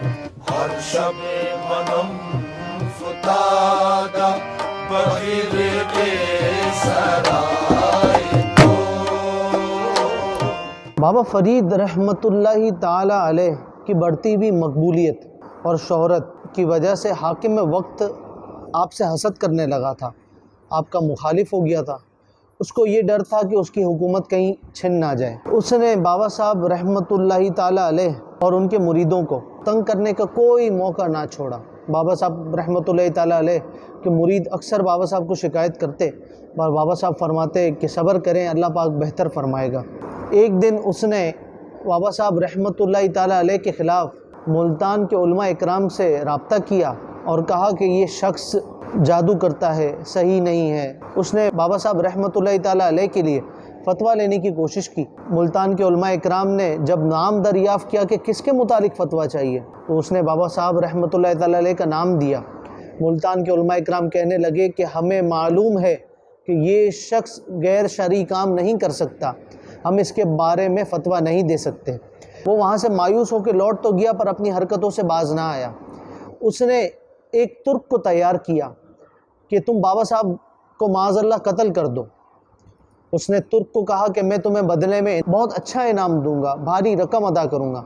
ہر شب منم فتادہ بغیر کے سرائے تو۔ بابا فرید رحمۃ اللہ تعالی علیہ کی بڑھتی ہوئی مقبولیت اور شہرت کی وجہ سے حاکم وقت آپ سے حسد کرنے لگا تھا، آپ کا مخالف ہو گیا تھا۔ اس کو یہ ڈر تھا کہ اس کی حکومت کہیں چھن نہ جائے۔ اس نے بابا صاحب رحمۃ اللہ تعالی علیہ اور ان کے مریدوں کو تنگ کرنے کا کوئی موقع نہ چھوڑا۔ بابا صاحب رحمۃ اللہ تعالی علیہ کے مرید اکثر بابا صاحب کو شکایت کرتے اور بابا صاحب فرماتے کہ صبر کریں، اللہ پاک بہتر فرمائے گا۔ ایک دن اس نے بابا صاحب رحمۃ اللہ تعالی علیہ کے خلاف ملتان کے علماء اکرام سے رابطہ کیا اور کہا کہ یہ شخص جادو کرتا ہے، صحیح نہیں ہے۔ اس نے بابا صاحب رحمۃ اللہ تعالی علیہ کے لیے فتویٰ لینے کی کوشش کی۔ ملتان کے علماء اکرام نے جب نام دریافت کیا کہ کس کے متعلق فتویٰ چاہیے تو اس نے بابا صاحب رحمۃ اللہ تعالی علیہ کا نام دیا۔ ملتان کے علماء اکرام کہنے لگے کہ ہمیں معلوم ہے کہ یہ شخص غیر شرعی کام نہیں کر سکتا، ہم اس کے بارے میں فتویٰ نہیں دے سکتے۔ وہ وہاں سے مایوس ہو کے لوٹ تو گیا پر اپنی حرکتوں سے باز نہ آیا۔ اس نے ایک ترک کو تیار کیا کہ تم بابا صاحب کو معاذ اللہ قتل کر دو۔ اس نے ترک کو کہا کہ میں تمہیں بدلے میں بہت اچھا انعام دوں گا، بھاری رقم ادا کروں گا۔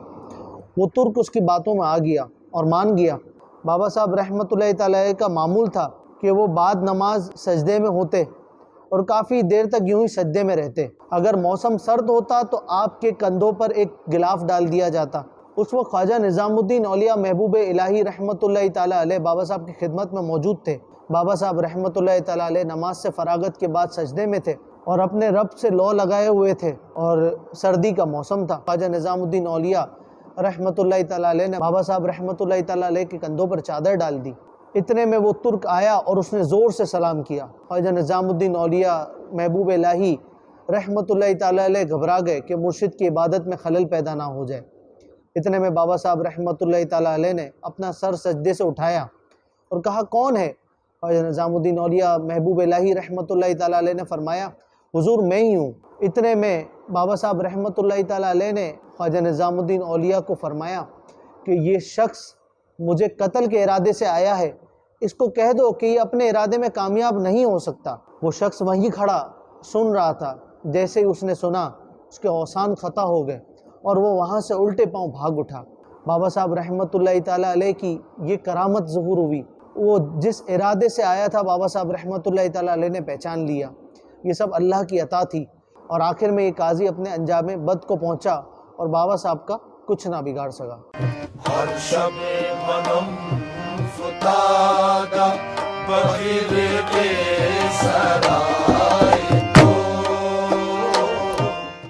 وہ ترک اس کی باتوں میں آ گیا اور مان گیا۔ بابا صاحب رحمۃ اللہ تعالی علیہ کا معمول تھا کہ وہ بعد نماز سجدے میں ہوتے اور کافی دیر تک یوں ہی سجدے میں رہتے۔ اگر موسم سرد ہوتا تو آپ کے کندھوں پر ایک غلاف ڈال دیا جاتا۔ اس وقت خواجہ نظام الدین اولیاء محبوب الہی رحمۃ اللہ تعالی علیہ بابا صاحب کی خدمت میں موجود تھے۔ بابا صاحب رحمۃ اللہ تعالی علیہ نماز سے فراغت کے بعد سجدے میں تھے اور اپنے رب سے لو لگائے ہوئے تھے اور سردی کا موسم تھا۔ خواجہ نظام الدین اولیاء رحمۃ اللہ تعالی علیہ نے بابا صاحب رحمۃ اللہ تعالی علیہ کے کندھوں پر چادر ڈال دی۔ اتنے میں وہ ترک آیا اور اس نے زور سے سلام کیا۔ خواجہ نظام الدین اولیاء محبوب الہی رحمۃ اللہ تعالی علیہ گھبرا گئے کہ مرشد کی عبادت میں خلل پیدا نہ ہو جائے۔ اتنے میں بابا صاحب رحمۃ اللہ تعالی علیہ نے اپنا سر سجدے سے اٹھایا اور کہا کون ہے؟ خواجہ نظام الدین اولیاء محبوب الہی رحمۃ اللہ تعالی علیہ نے فرمایا حضور میں ہی ہوں۔ اتنے میں بابا صاحب رحمۃ اللہ تعالی علیہ نے خواجہ نظام الدین اولیاء کو فرمایا کہ یہ شخص مجھے قتل کے ارادے سے آیا ہے، اس کو کہہ دو کہ یہ اپنے ارادے میں کامیاب نہیں ہو سکتا۔ وہ شخص وہیں کھڑا سن رہا تھا۔ جیسے ہی اس نے سنا اس کے اوسان خطا ہو گئے اور وہ وہاں سے الٹے پاؤں بھاگ اٹھا۔ بابا صاحب رحمۃ اللہ تعالی علیہ کی یہ کرامت ظہور ہوئی۔ وہ جس ارادے سے آیا تھا بابا صاحب رحمۃ اللہ تعالی علیہ نے پہچان لیا۔ یہ سب اللہ کی عطا تھی اور آخر میں یہ قاضی اپنے انجام بد کو پہنچا اور بابا صاحب کا کچھ نہ بگاڑ سکا۔ ہر شب منم فتادہ بغیر کے سرائے